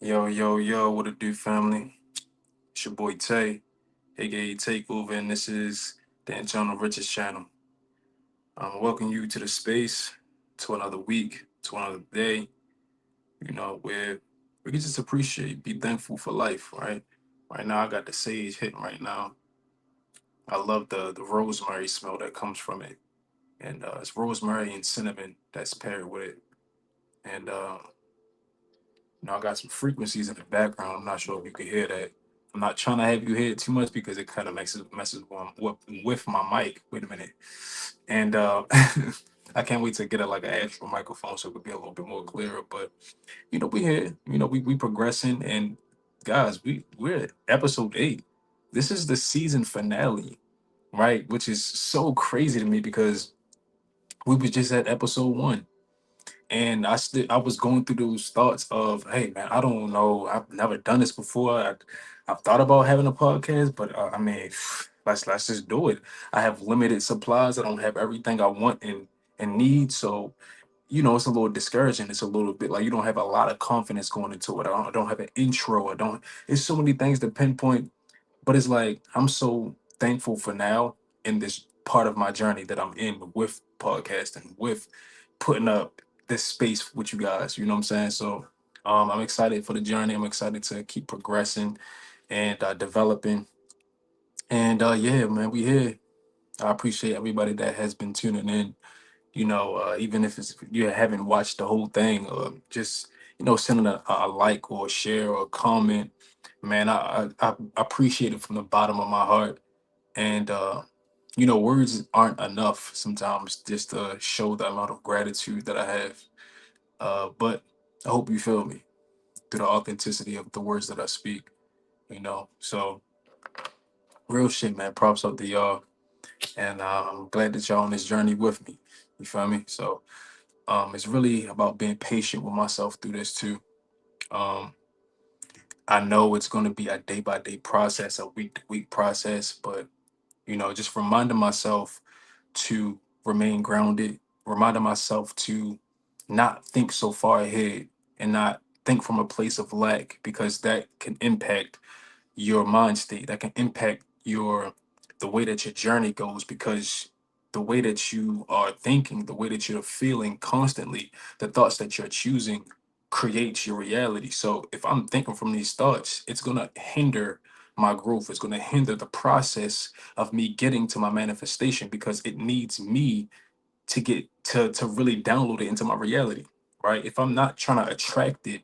Yo, yo, yo, what it do, family? It's your boy Tay, aka Takeover, and this is the Internal Riches channel. Welcome you to the space, to another week, to another day, where we can just appreciate, be thankful for life, right? Right now, I got the sage hitting right now. I love the rosemary smell that comes from it. And it's rosemary and cinnamon that's paired with it. And I got some frequencies in the background. I'm not sure if you can hear that. I'm not trying to have you hear it too much because it kind of messes with my mic. Wait a minute. And I can't wait to get like an actual microphone so it could be a little bit more clearer. But we here. We progressing. And guys, we're at episode 8. This is the season finale, right? Which is so crazy to me because we was just at episode 1, and I was going through those thoughts of, hey man, I don't know, I've never done this before. I've thought about having a podcast, but I mean, let's just do it. I have limited supplies. I don't have everything I want and need. So it's a little discouraging. It's a little bit like you don't have a lot of confidence going into it. I don't have an intro. I don't. It's so many things to pinpoint, but it's like I'm so thankful for now in this part of my journey that I'm in with podcasting, with putting up this space with you guys. You know what I'm saying? So I'm excited for the journey. I'm excited to keep progressing and developing. And yeah, man, we here. I appreciate everybody that has been tuning in. Even if you haven't watched the whole thing, or just sending a like or a share or a comment, man, I appreciate it from the bottom of my heart. And words aren't enough sometimes just to show the amount of gratitude that I have. But I hope you feel me through the authenticity of the words that I speak. So real shit, man. Props up to y'all, and I'm glad that y'all on this journey with me. You feel me? So it's really about being patient with myself through this too. Um, I know it's going to be a day by day process, a week to week process, but just reminding myself to remain grounded, reminding myself to not think so far ahead and not think from a place of lack, because that can impact your mind state, that can impact the way that your journey goes, because the way that you are thinking, the way that you're feeling constantly, the thoughts that you're choosing creates your reality. So if I'm thinking from these thoughts, it's going to hinder my growth. It's going to hinder the process of me getting to my manifestation, because it needs me to get to really download it into my reality, right? If I'm not trying to attract it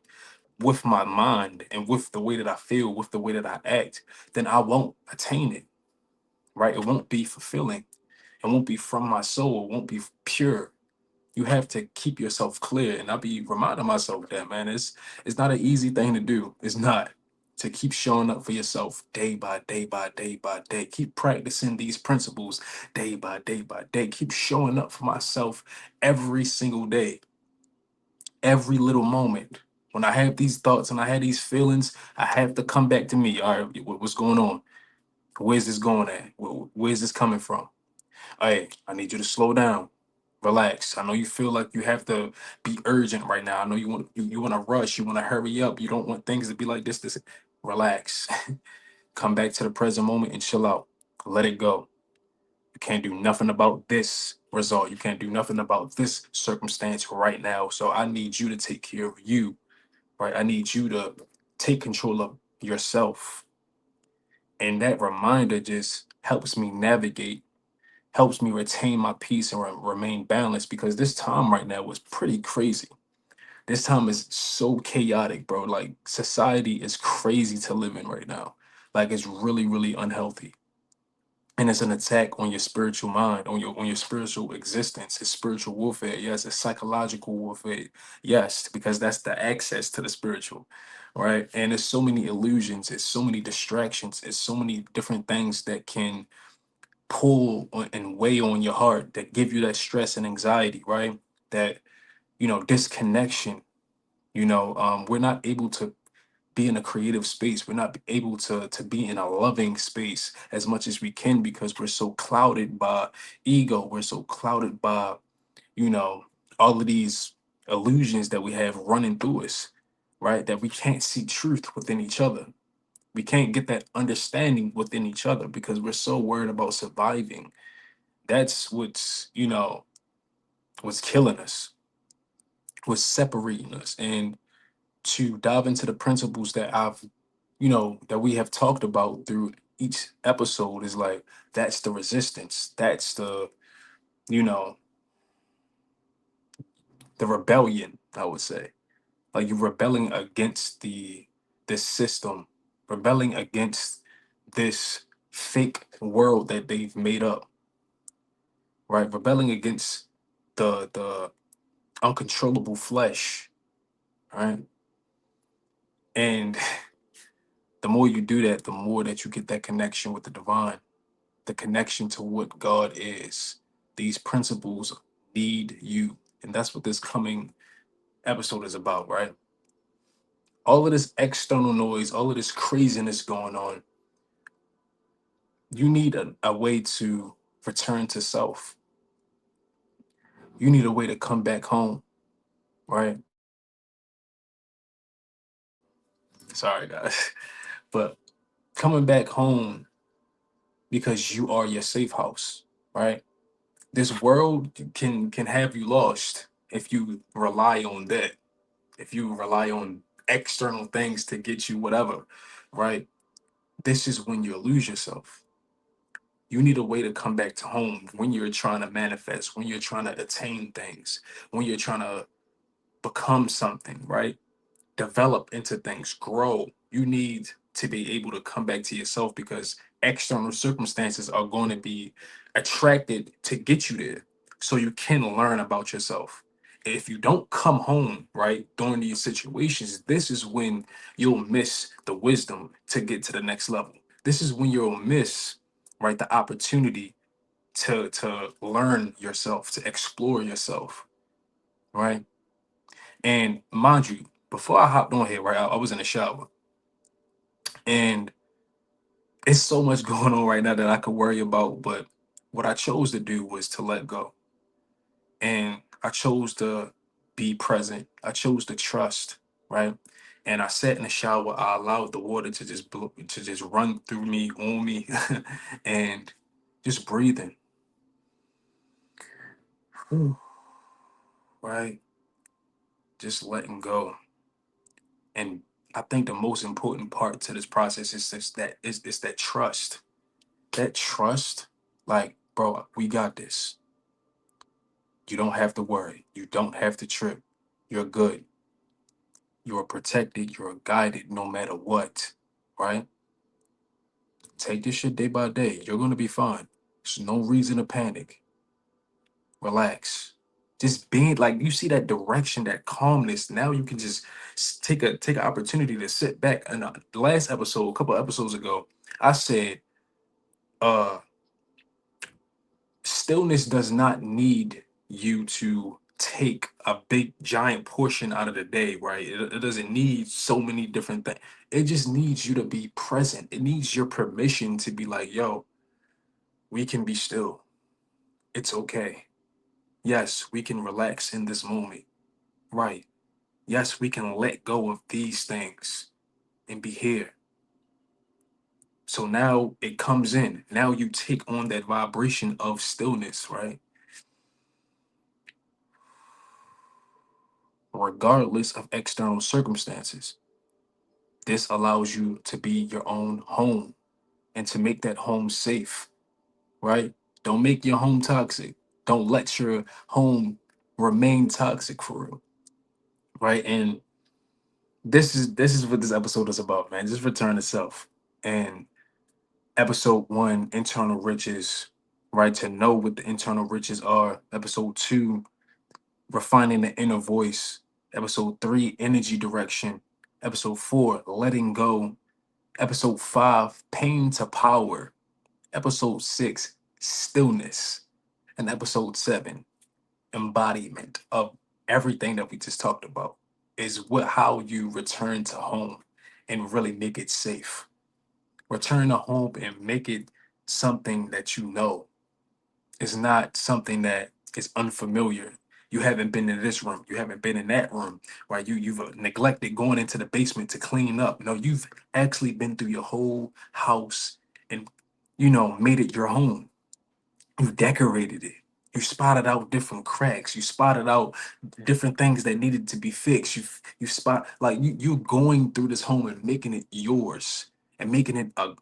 with my mind and with the way that I feel, with the way that I act, then I won't attain it, right? It won't be fulfilling. It won't be from my soul. It won't be pure. You have to keep yourself clear. And I'll be reminding myself that, man, it's not an easy thing to do. It's not. To keep showing up for yourself day by day by day by day. Keep practicing these principles day by day by day. Keep showing up for myself every single day, every little moment. When I have these thoughts and I have these feelings, I have to come back to me. All right, what's going on? Where's this going at? Where's this coming from? Hey, I need you to slow down, relax. I know you feel like you have to be urgent right now. I know you want to rush, you want to hurry up. You don't want things to be like this. Relax. Come back to the present moment and chill out. Let it go. You can't do nothing about this result. You can't do nothing about this circumstance right now. So I need you to take care of you, right? I need you to take control of yourself. And that reminder just helps me navigate, helps me retain my peace and remain balanced, because this time right now was pretty crazy. This time is so chaotic, bro. Like society is crazy to live in right now. Like it's really, really unhealthy. And it's an attack on your spiritual mind, on your spiritual existence. It's spiritual warfare. Yes, it's psychological warfare. Yes, because that's the access to the spiritual, right? And there's so many illusions, it's so many distractions, it's so many different things that can pull and weigh on your heart, that give you that stress and anxiety, right? That disconnection. We're not able to be in a creative space. We're not able to be in a loving space as much as we can, because we're so clouded by ego. We're so clouded by, you know, all of these illusions that we have running through us, right? That we can't see truth within each other. We can't get that understanding within each other because we're so worried about surviving. That's what's killing us, what's separating us. And to dive into the principles that that we have talked about through each episode is like, that's the resistance. That's you know, the rebellion, I would say. Like you're rebelling against this system, rebelling against this fake world that they've made up, right? Rebelling against the uncontrollable flesh, right? And the more you do that, the more that you get that connection with the divine, the connection to what God is. These principles need you. And that's what this coming episode is about, right? All of this external noise, all of this craziness going on, you need a way to return to self. You need a way to come back home, right? Sorry, guys. But coming back home because you are your safe house, right? This world can have you lost if you rely on that, if you rely on external things to get you whatever, right? This is when you lose yourself. You need a way to come back to home when you're trying to manifest, when you're trying to attain things, when you're trying to become something, right? Develop into things, grow. You need to be able to come back to yourself because external circumstances are going to be attracted to get you there. So you can learn about yourself. If you don't come home, right, during these situations, this is when you'll miss the wisdom to get to the next level. This is when you'll miss, right, the opportunity to learn yourself, to explore yourself, right? And mind you, before I hopped on here, right, I was in the shower and it's so much going on right now that I could worry about. But what I chose to do was to let go. And I chose to be present. I chose to trust, right? And I sat in the shower. I allowed the water to to just run through me, on me, and just breathing, right? Just letting go. And I think the most important part to this process is is that trust. That trust, like, bro, we got this. You don't have to worry. You don't have to trip. You're good. You are protected. You're guided no matter what, right? Take this shit day by day. You're gonna be fine. There's no reason to panic. Relax. Just being like you see that direction, that calmness. Now you can just take an opportunity to sit back. And the last episode, a couple episodes ago, I said, uh, stillness does not need you to take a big giant portion out of the day, right? It doesn't need so many different things. It just needs you to be present. It needs your permission to be like, yo, we can be still. It's okay. Yes, we can relax in this moment. Right. Yes, we can let go of these things and be here. So now it comes in. Now you take on that vibration of stillness, right? Regardless of external circumstances. This allows you to be your own home and to make that home safe, right? Don't make your home toxic. Don't let your home remain toxic for real, right? And this is what this episode is about, man. Just return to self. And episode one, internal riches, right? To know what the internal riches are. Episode two, refining the inner voice. Episode three, energy direction. Episode four, letting go. Episode five, pain to power. Episode six, stillness. And episode seven, embodiment of everything that we just talked about is what how you return to home and really make it safe. Return to home and make it something that you know. It's not something that is unfamiliar. You haven't been in this room. You haven't been in that room, right? You've neglected going into the basement to clean up. No, you've actually been through your whole house and made it your home. You decorated it. You spotted out different cracks. You spotted out different things that needed to be fixed. You spot like you going through this home and making it yours and making it a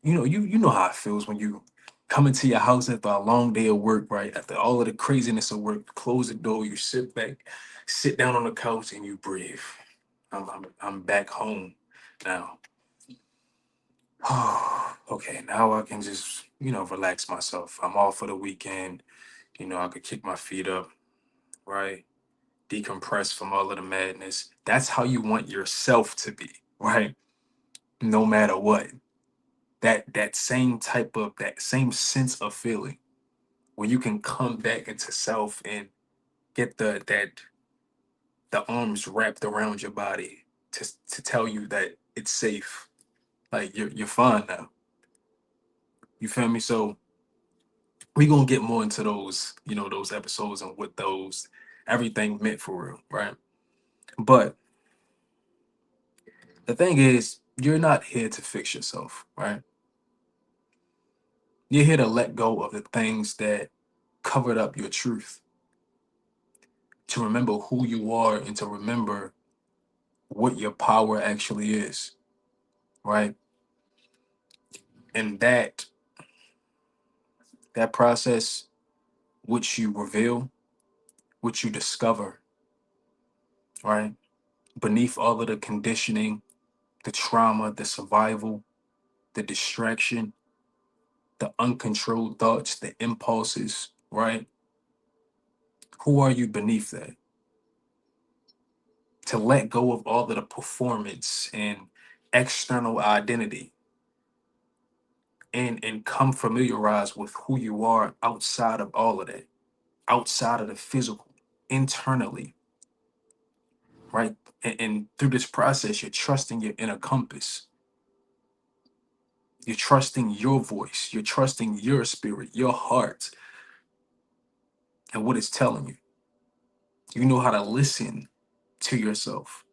you know how it feels when you come into your house after a long day of work, right? After all of the craziness of work, close the door, you sit back, sit down on the couch, and you breathe. I'm back home now. Okay, now I can just relax myself. I'm off for the weekend. I could kick my feet up, right? Decompress from all of the madness. That's how you want yourself to be, right? No matter what. That same sense of feeling where you can come back into self and get the arms wrapped around your body to tell you that it's safe. Like you're fine now. You feel me? So we gonna get more into those episodes and what those everything meant for real, right? But the thing is, you're not here to fix yourself, right? You're here to let go of the things that covered up your truth, to remember who you are and to remember what your power actually is, right? And that process, which you reveal, which you discover, right? Beneath all of the conditioning, the trauma, the survival, the distraction, the uncontrolled thoughts, the impulses, right? Who are you beneath that? To let go of all of the performance and external identity and come familiarized with who you are outside of all of that, outside of the physical, internally, right? And through this process, you're trusting your inner compass. You're trusting your voice. You're trusting your spirit, your heart, and what it's telling you. You know how to listen to yourself.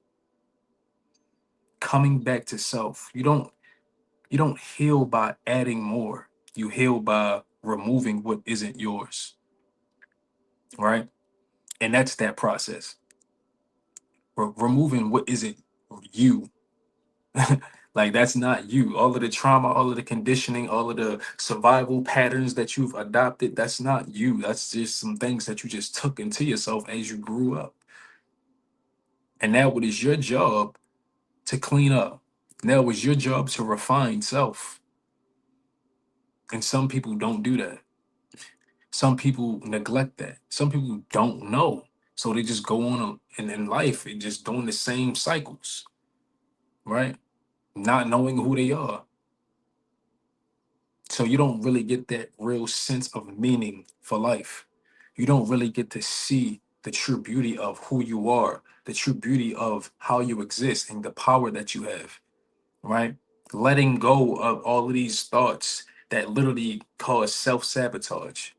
Coming back to self. You don't heal by adding more. You heal by removing what isn't yours, right? And that's that process. Removing what isn't you. Like that's not you. All of the trauma, all of the conditioning, all of the survival patterns that you've adopted, that's not you. That's just some things that you just took into yourself as you grew up. And now it is your job to clean up. Now it's your job to refine self. And some people don't do that. Some people neglect that. Some people don't know. So they just go on in life and just doing the same cycles, right? Not knowing who they are. So you don't really get that real sense of meaning for life. You don't really get to see the true beauty of who you are, the true beauty of how you exist and the power that you have, right? Letting go of all of these thoughts that literally cause self sabotage,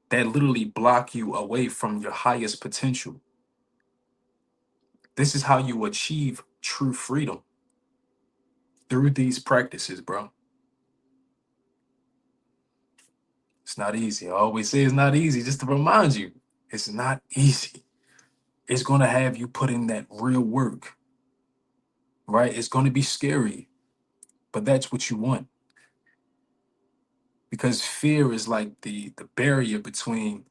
that literally block you away from your highest potential. This is how you achieve true freedom through these practices, bro. It's not easy. I always say it's not easy, just to remind you, it's not easy. It's going to have you put in that real work, right? It's going to be scary, but that's what you want because fear is like the barrier between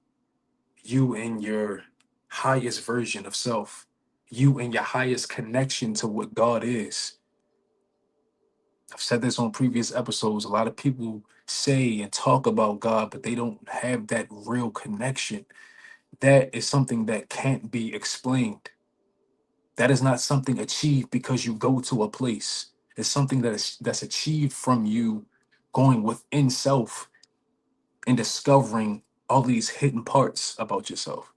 you and your highest version of self, you and your highest connection to what God is. I've said this on previous episodes. A lot of people say and talk about God, but they don't have that real connection. That is something that can't be explained. That is not something achieved because you go to a place. It's something that's achieved from you going within self and discovering all these hidden parts about yourself,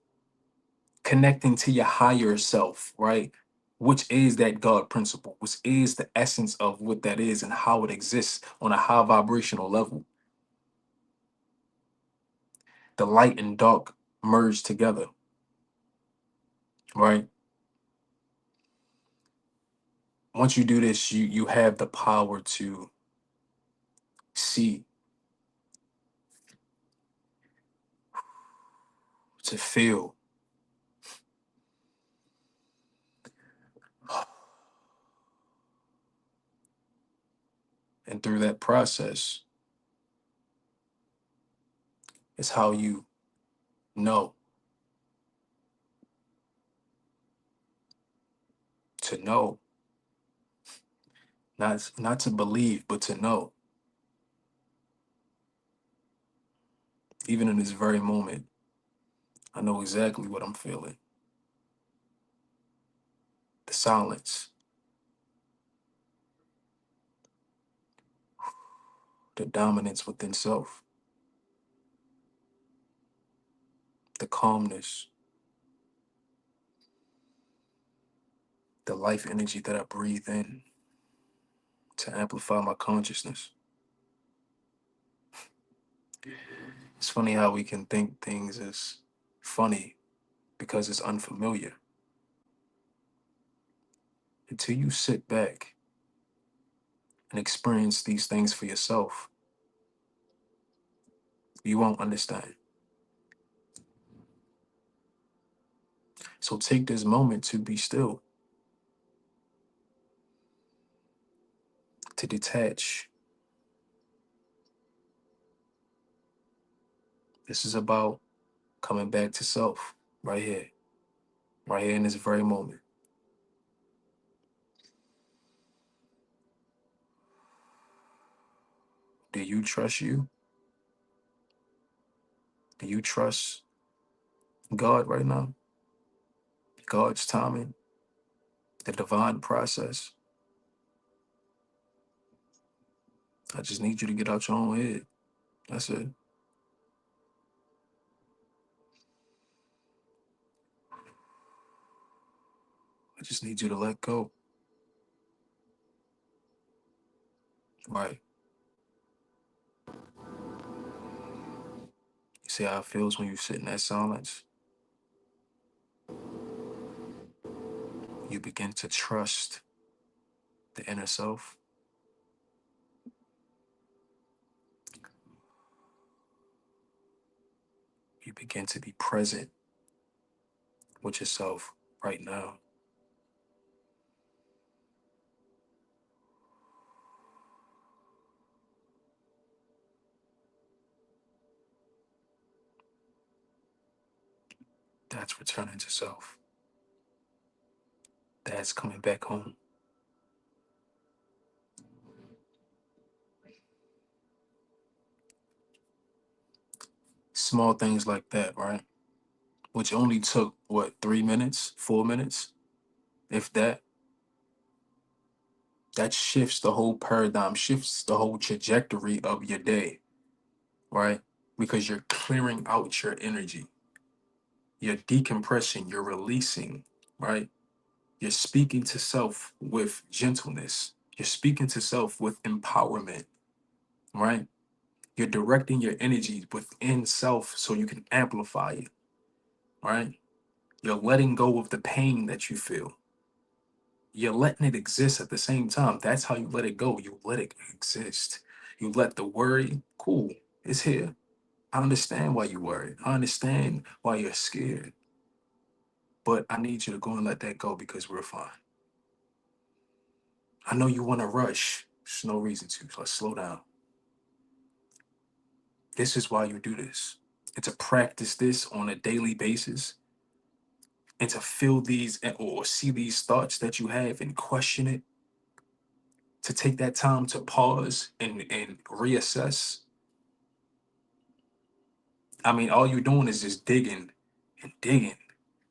connecting to your higher self, right? Which is that God principle, which is the essence of what that is and how it exists on a high vibrational level. The light and dark merge together. right? Once you do this, you have the power to see, to feel, and through that process is how you know, to know, not to believe, but to know. Even in this very moment, I know exactly what I'm feeling. The silence, the dominance within self, the calmness, the life energy that I breathe in to amplify my consciousness. It's funny how we can think things is funny because it's unfamiliar. Until you sit back and experience these things for yourself, you won't understand. So take this moment to be still, to detach. This is about coming back to self right here in this very moment. Do you trust you? Do you trust God right now? God's timing, the divine process? I just need you to get out your own head. That's it. I just need you to let go. Right. You see how it feels when you sit in that silence? You begin to trust the inner self. You begin to be present with yourself right now. That's returning to self. That's coming back home. Small things like that, right? Which only took, what, 3 minutes, 4 minutes? If that, that shifts the whole paradigm, shifts the whole trajectory of your day, right? Because you're clearing out your energy, you're decompressing, you're releasing, right? You're speaking to self with gentleness, you're speaking to self with empowerment, right? You're directing your energy within self so you can amplify it, right? You're letting go of the pain that you feel. You're letting it exist at the same time. That's how you let it go. You let it exist. You let the worry, cool, it's here. I understand why you worry. I understand why you're scared. But I need you to go and let that go because we're fine. I know you want to rush. There's no reason to. So let's slow down. This is why you do this. And to practice this on a daily basis and to feel these or see these thoughts that you have and question it, to take that time to pause and reassess. I mean, all you're doing is just digging and digging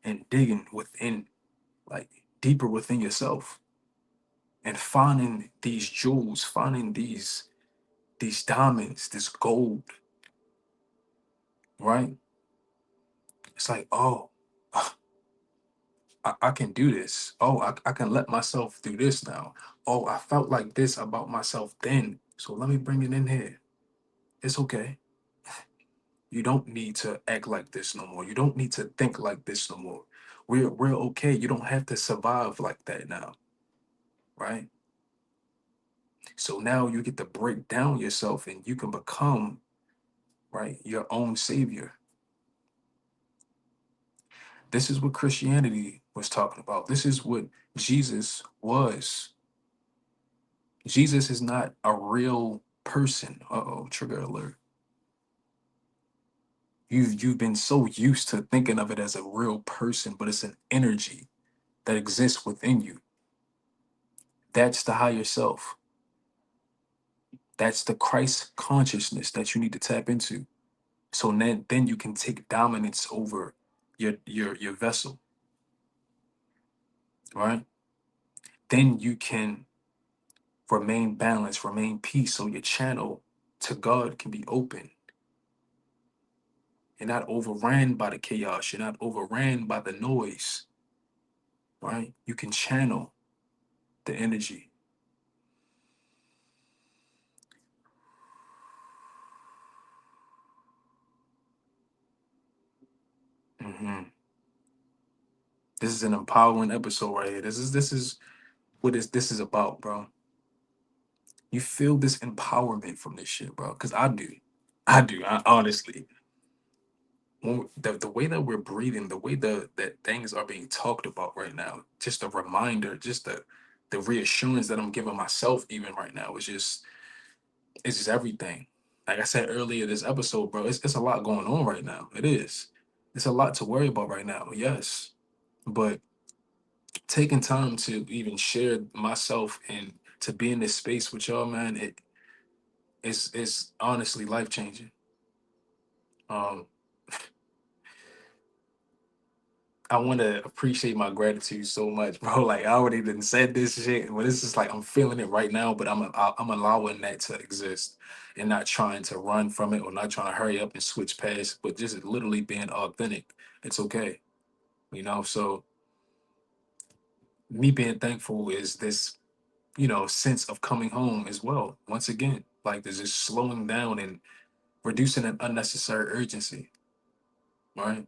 and digging within, like deeper within yourself and finding these jewels, finding these diamonds, this gold, right? It's like, oh, I can do this. Oh, I can let myself do this now. Oh, I felt like this about myself then. So let me bring it in here. It's okay. You don't need to act like this no more. You don't need to think like this no more. We're okay. You don't have to survive like that now, right? So now you get to break down yourself and you can become, right, your own savior. This is what Christianity was talking about. This is what Jesus was. Jesus is not a real person. Uh-oh, trigger alert. You've been so used to thinking of it as a real person, but it's an energy that exists within you. That's the higher self. That's the Christ consciousness that you need to tap into. So then you can take dominance over your vessel, right? Then you can remain balanced, remain peace, so your channel to God can be open. You're not overran by the chaos. You're not overran by the noise, right? You can channel the energy. hmm This is an empowering episode right here. This is what this is about, bro. You feel this empowerment from this shit, bro. Cause I do. I do. I honestly. The way that we're breathing, the way that things are being talked about right now, just a reminder, just the reassurance that I'm giving myself even right now is just it's just everything. Like I said earlier this episode, bro, it's a lot going on right now. It is. It's a lot to worry about right now, yes. But taking time to even share myself and to be in this space with y'all, man, it's honestly life changing. Um, I want to appreciate my gratitude so much, bro. Like I already done said this shit, but it's just like I'm feeling it right now. But I'm allowing that to exist, and not trying to run from it or not trying to hurry up and switch past, but just literally being authentic. It's okay, you know. So me being thankful is this, sense of coming home as well. Once again, like there's just slowing down and reducing an unnecessary urgency, right?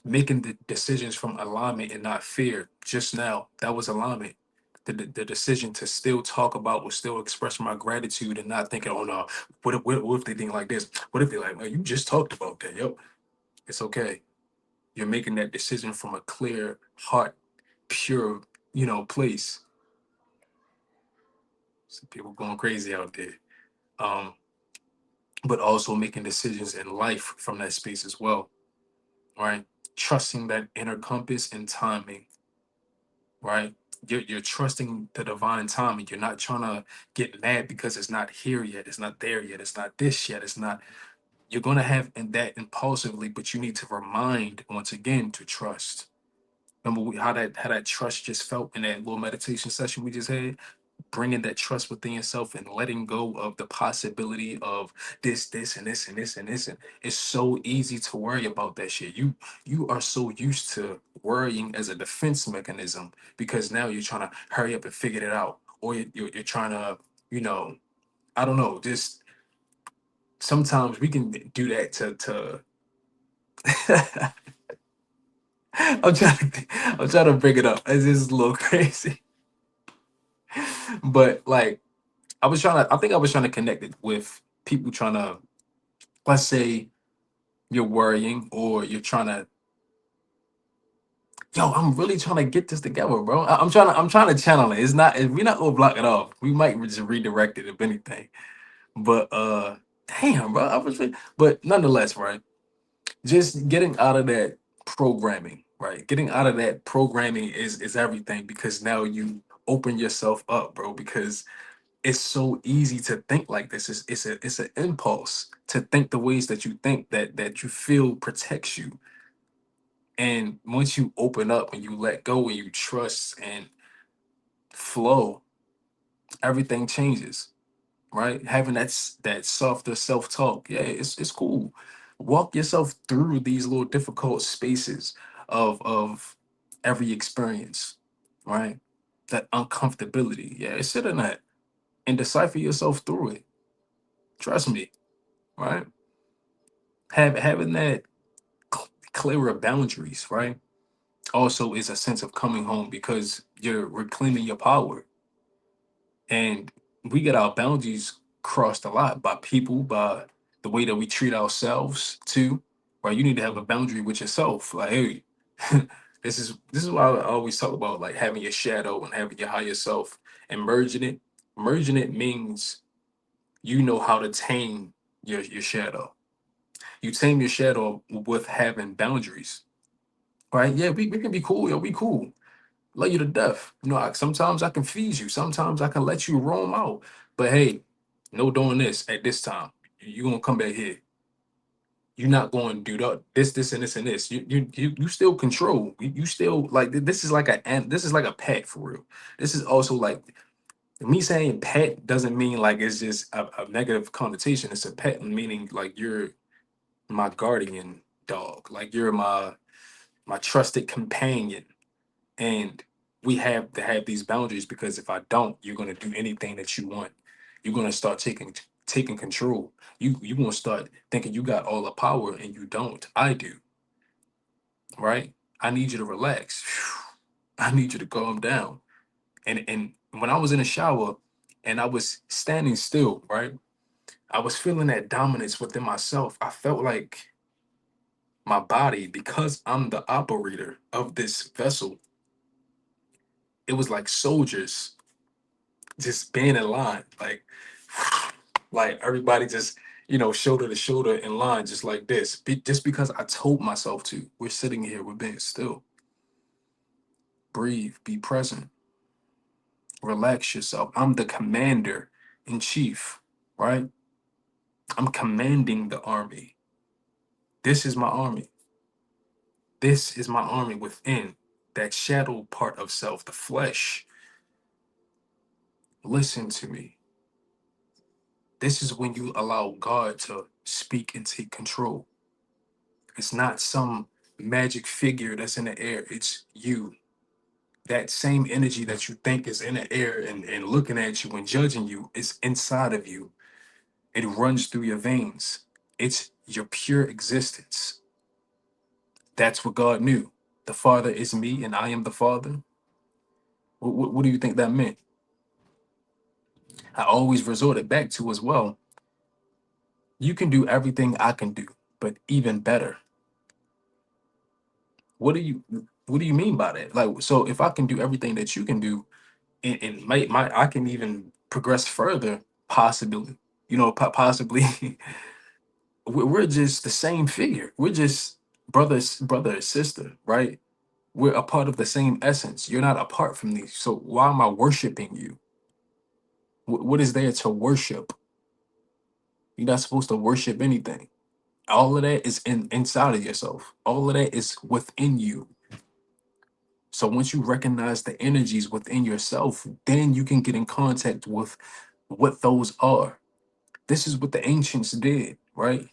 Making the decisions from alignment and not fear. Just now, that was alignment. The decision to still talk about or still express my gratitude and not thinking, oh no, what if they think like this? What if they like, man, you just talked about that? Yep, it's okay. You're making that decision from a clear heart, pure, place. Some people going crazy out there. Um, but also making decisions in life from that space as well, right? Trusting that inner compass and timing, right? You're trusting the divine timing. You're not trying to get mad because it's not here yet. It's not there yet. It's not this yet. It's not. You're gonna have that impulsively, but you need to remind once again to trust. Remember how that trust just felt in that little meditation session we just had? Bringing that trust within yourself and letting go of the possibility of this, and this, and this, and this. And it's so easy to worry about that shit. You are so used to worrying as a defense mechanism because now you're trying to hurry up and figure it out, or you're trying to, I don't know. Just sometimes we can do that to. I'm trying to bring it up. It's just a little crazy, but like I think I was trying to connect it with people trying to, let's say you're worrying or you're trying to, yo, I'm really trying to get this together, bro. I'm trying to channel it. It's not, we're not gonna block it off. We might just redirect it if anything. But damn, bro. But nonetheless, right? Just getting out of that programming, right? Getting out of that programming is everything because now you open yourself up, bro, because it's so easy to think like this. It's an impulse to think the ways that you think that you feel protects you. And once you open up and you let go and you trust and flow, everything changes, right? Having that softer self-talk, yeah, it's cool. Walk yourself through these little difficult spaces of every experience, right? That uncomfortability, yeah, sit in that and decipher yourself through it. Trust me, right? Having that clearer boundaries, right? also is a sense of coming home because you're reclaiming your power. And we get our boundaries crossed a lot by people, by the way that we treat ourselves too. Right? You need to have a boundary with yourself. Like, hey, this is why I always talk about like having your shadow and having your higher self and merging it. Merging it means you know how to tame your shadow. You tame your shadow with having boundaries. Right? Yeah, we can be cool, yo. We cool. Love you to death. You know, sometimes I can feed you. Sometimes I can let you roam out. But hey, no doing this at this time. You gonna come back here. You're not going to do that. This, and this, and this. You still control. You still like this is like this is like a pet for real. This is also like me saying pet doesn't mean like it's just a negative connotation. It's a pet meaning like you're my guardian dog. Like you're my trusted companion. And we have to have these boundaries because if I don't, you're gonna do anything that you want. You're gonna start taking control. You gonna start thinking you got all the power and you don't. I do, right? I need you to relax. I need you to calm down. And when I was in the shower and I was standing still, right? I was feeling that dominance within myself. I felt like my body, because I'm the operator of this vessel, it was like soldiers just being in line, like everybody just shoulder to shoulder in line, just like this. Just because I told myself to. We're sitting here, we're being still. Breathe, be present, relax yourself. I'm the commander in chief, right? I'm commanding the army. This is my army. This is my army within that shadow part of self, the flesh. Listen to me. This is when you allow God to speak and take control. It's not some magic figure that's in the air. It's you. That same energy that you think is in the air and looking at you and judging you is inside of you. It runs through your veins. It's your pure existence. That's what God knew. The Father is me and I am the Father. What do you think that meant? I always resorted back to as well. You can do everything I can do, but even better. What do you what do you mean by that? Like, so if I can do everything that you can do, and my I can even progress further, possibly. Possibly. We're just the same figure. We're just brother and sister, right? We're a part of the same essence. You're not apart from these. So why am I worshiping you? What is there to worship? You're not supposed to worship anything. All of that is inside of yourself. All of that is within you. So once you recognize the energies within yourself, then you can get in contact with what those are. This is what the ancients did, right?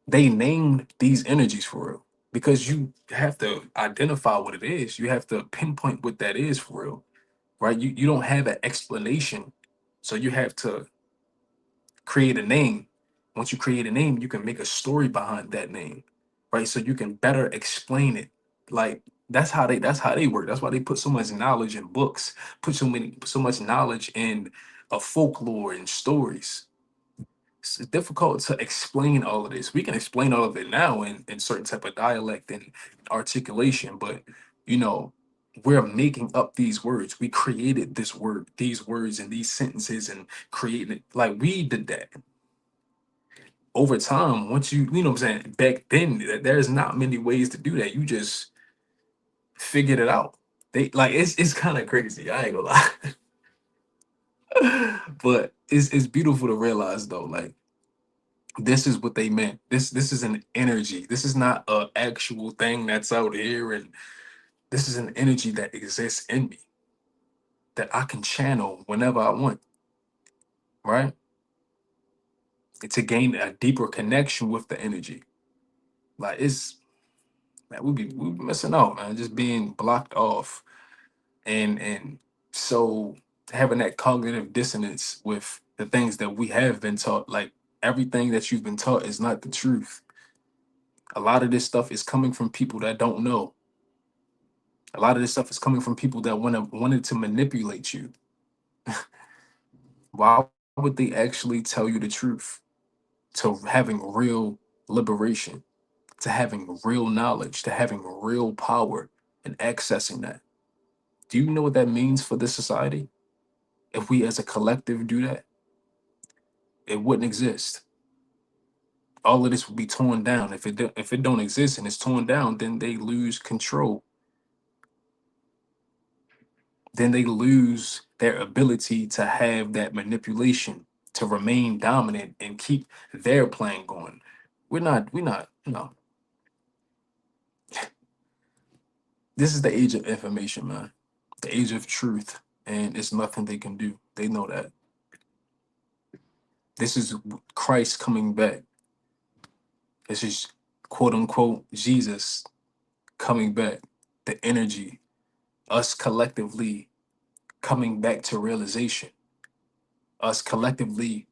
They named these energies for real because you have to identify what it is. You have to pinpoint what that is for real, right? You don't have an explanation. So you have to create a name. Once you create a name, you can make a story behind that name, right? So you can better explain it. Like that's how they work. That's why they put so much knowledge in books, put so much knowledge in a folklore and stories. It's difficult to explain all of this. We can explain all of it now in certain type of dialect and articulation, but you know, we're making up these words. We created these words and these sentences and created it like we did that. Over time, once you know what I'm saying, back then there's not many ways to do that. You just figured it out. They like it's kind of crazy. I ain't gonna lie. But it's beautiful to realize though, like this is what they meant. This is an energy. This is not a actual thing that's out here, and this is an energy that exists in me that I can channel whenever I want, right? To gain a deeper connection with the energy. Like it's man, we be missing out, man, just being blocked off and so having that cognitive dissonance with the things that we have been taught, like everything that you've been taught is not the truth. A lot of this stuff is coming from people that don't know. A lot of this stuff is coming from people that wanted to manipulate you. Why would they actually tell you the truth? To having real liberation, to having real knowledge, to having real power and accessing that. Do you know what that means for this society? If we as a collective do that, it wouldn't exist. All of this would be torn down. If it don't exist and it's torn down, then they lose control. Then they lose their ability to have that manipulation, to remain dominant and keep their plan going. We're not, no. This is the age of information, man. The age of truth. And it's nothing they can do. They know that. This is Christ coming back. This is quote unquote Jesus coming back. The energy, us collectively coming back to realization, us collectively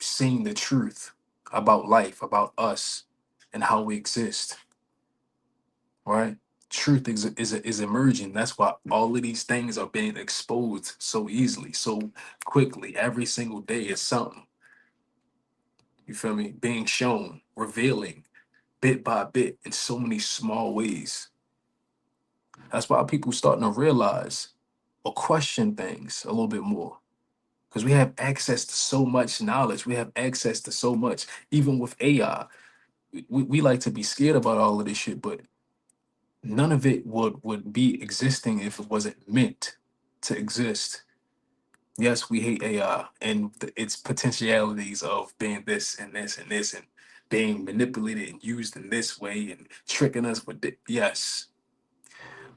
seeing the truth about life, about us, and how we exist, right? Truth is emerging. That's why all of these things are being exposed so easily, so quickly. Every single day is something. You feel me? Being shown, revealing, bit by bit, in so many small ways. That's why people starting to realize or question things a little bit more. Because we have access to so much knowledge. We have access to so much, even with AI. We like to be scared about all of this shit, but none of it would be existing if it wasn't meant to exist. Yes, we hate AI and its potentialities of being this and this and this and being manipulated and used in this way and tricking us with it. Yes,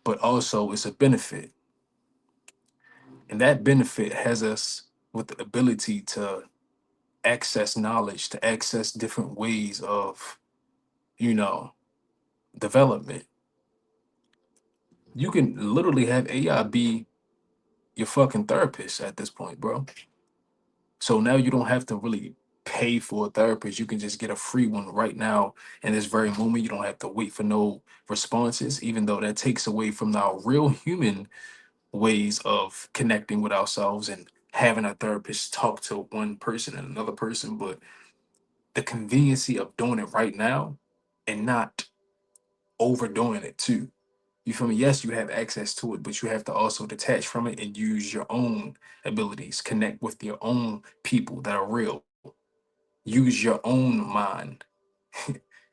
but also it's a benefit, and that benefit has us with the ability to access knowledge, to access different ways of, you know, development. You can literally have AI be your fucking therapist at this point, bro. So now you don't have to really pay for a therapist. You can just get a free one right now in this very moment. You don't have to wait for no responses, even though that takes away from our real human ways of connecting with ourselves and having a therapist talk to one person and another person. But the conveniency of doing it right now and not overdoing it too. You feel me? Yes, you have access to it, but you have to also detach from it and use your own abilities, connect with your own people that are real. Use your own mind.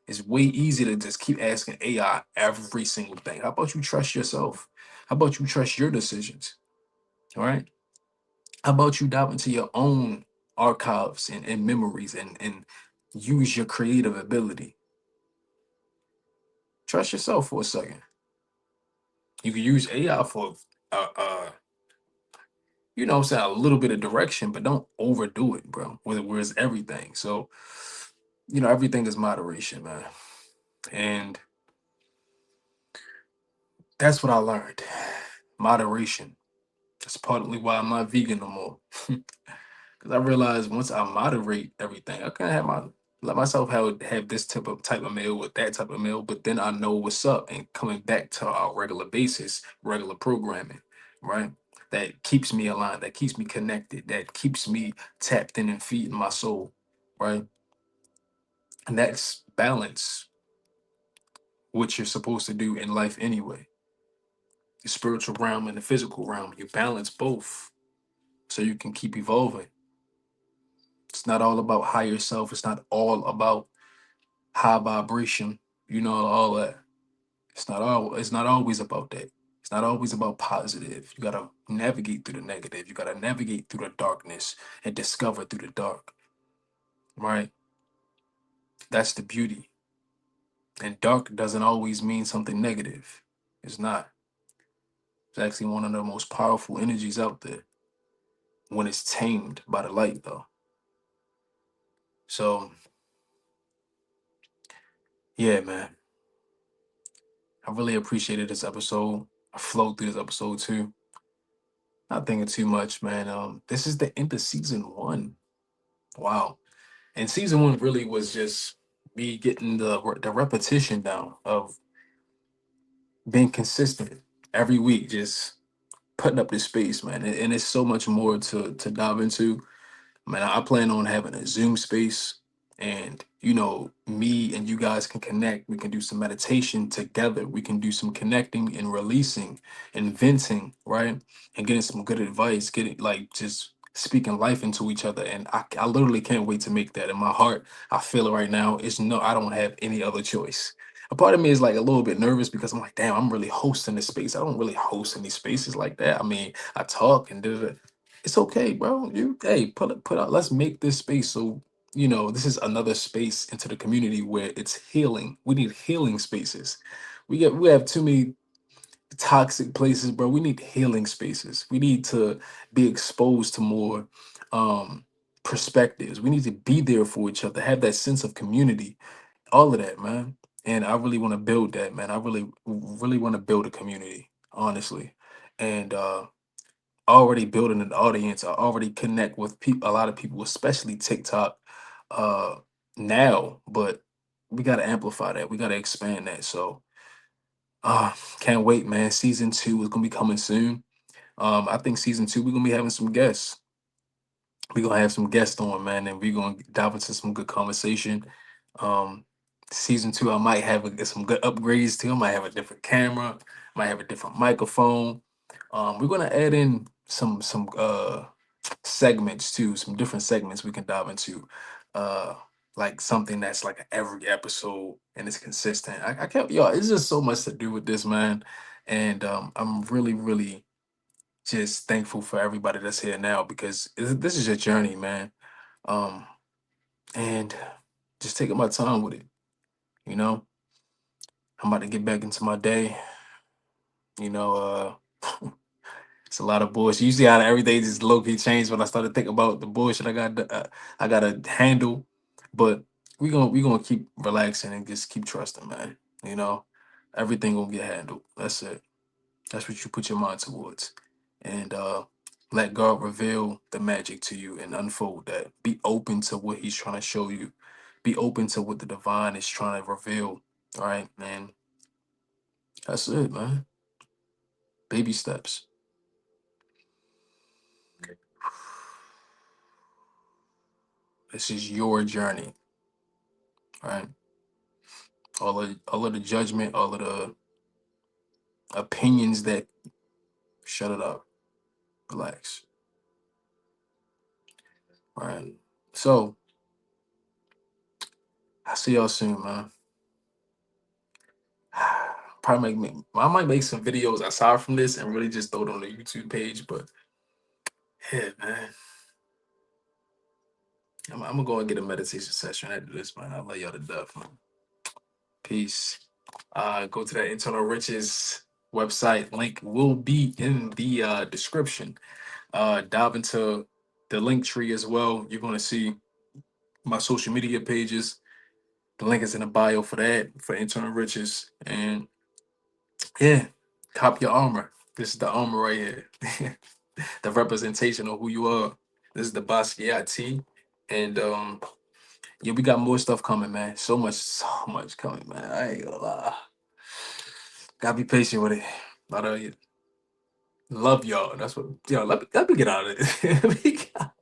It's way easier to just keep asking AI every single thing. How about you trust yourself? How about you trust your decisions? All right. How about you dive into your own archives and memories and use your creative ability? Trust yourself for a second. You can use AI for you know what I'm saying, a little bit of direction, but don't overdo it, bro. Whereas everything. So, everything is moderation, man. And that's what I learned. Moderation. That's partly why I'm not vegan no more. Because I realized once I moderate everything, I can have my let myself have this type of meal with that type of meal, but then I know what's up and coming back to our regular basis, regular programming, right? That keeps me aligned, that keeps me connected, that keeps me tapped in and feeding my soul, right? And that's balance, what you're supposed to do in life anyway. The spiritual realm and the physical realm, you balance both so you can keep evolving. It's not all about higher self. It's not all about high vibration, all that. It's not always about that. It's not always about positive. You gotta navigate through the negative. You gotta navigate through the darkness and discover through the dark. Right? That's the beauty. And dark doesn't always mean something negative. It's not. It's actually one of the most powerful energies out there when it's tamed by the light though. So yeah, man. I really appreciated this episode. I flowed through this episode too. Not thinking too much, man. This is the end of season 1. Wow. And season 1 really was just me getting the repetition down of being consistent. every week, just putting up this space, man. And it's so much more to dive into. Man, I plan on having a Zoom space, and me and you guys can connect. We can do some meditation together. We can do some connecting and releasing and venting, right? And getting some good advice, getting like just speaking life into each other. And I literally can't wait to make that. In my heart, I feel it right now. It's no, I don't have any other choice. A part of me is like a little bit nervous because I'm like, damn, I'm really hosting this space. I don't really host any spaces like that. I mean, I talk and do it. It's okay, bro. You hey, put out. Let's make this space so this is another space into the community where it's healing. We need healing spaces. We have too many toxic places, bro. We need healing spaces. We need to be exposed to more um perspectives. We need to be there for each other, have that sense of community, all of that, man. And I really want to build that, man. I really want to build a community, honestly. And already building an audience. I already connect with people, a lot of people, especially TikTok uh now, but we got to amplify that. We got to expand that. So can't wait, man. Season 2 is gonna be coming soon. I think season 2 we're gonna be having some guests. We're gonna have some guests on, man, and we're gonna dive into some good conversation. Um, season 2, I might have some good upgrades too. I might have a different camera, might have a different microphone. We're gonna add in some segments too, some different segments we can dive into. Like something that's like every episode and it's consistent. I can't, yo, it's just so much to do with this, man. And I'm really, really just thankful for everybody that's here now because this is your journey, man. Um, and just taking my time with it. You know, I'm about to get back into my day. You know, it's a lot of bullshit. Usually, out of everything just low key changed when I started thinking about the bullshit I gotta handle. But we gonna keep relaxing and just keep trusting, man. You know, everything gonna get handled. That's it. That's what you put your mind towards. And let God reveal the magic to you and unfold that. Be open to what He's trying to show you. Be open to what the divine is trying to reveal. All right, man. That's it, man. Baby steps. This is your journey. All right. All of the judgment, all of the opinions that shut it up. Relax. All right. So I'll see y'all soon, man. I might make some videos aside from this and really just throw it on the YouTube page. But yeah, man, I'm gonna go and get a meditation session after this, man. I'll lay y'all to death, man. Peace. Go to that Internal Riches website. Link will be in the description. Dive into the link tree as well. You're gonna see my social media pages. The link is in the bio for that, for Internal Riches. And yeah, cop your armor. This is the armor right here. The representation of who you are. This is the Basquiat. And yeah, we got more stuff coming, man. So much coming, man. I ain't gonna lie. Gotta be patient with it. But love y'all. That's what let me get out of it.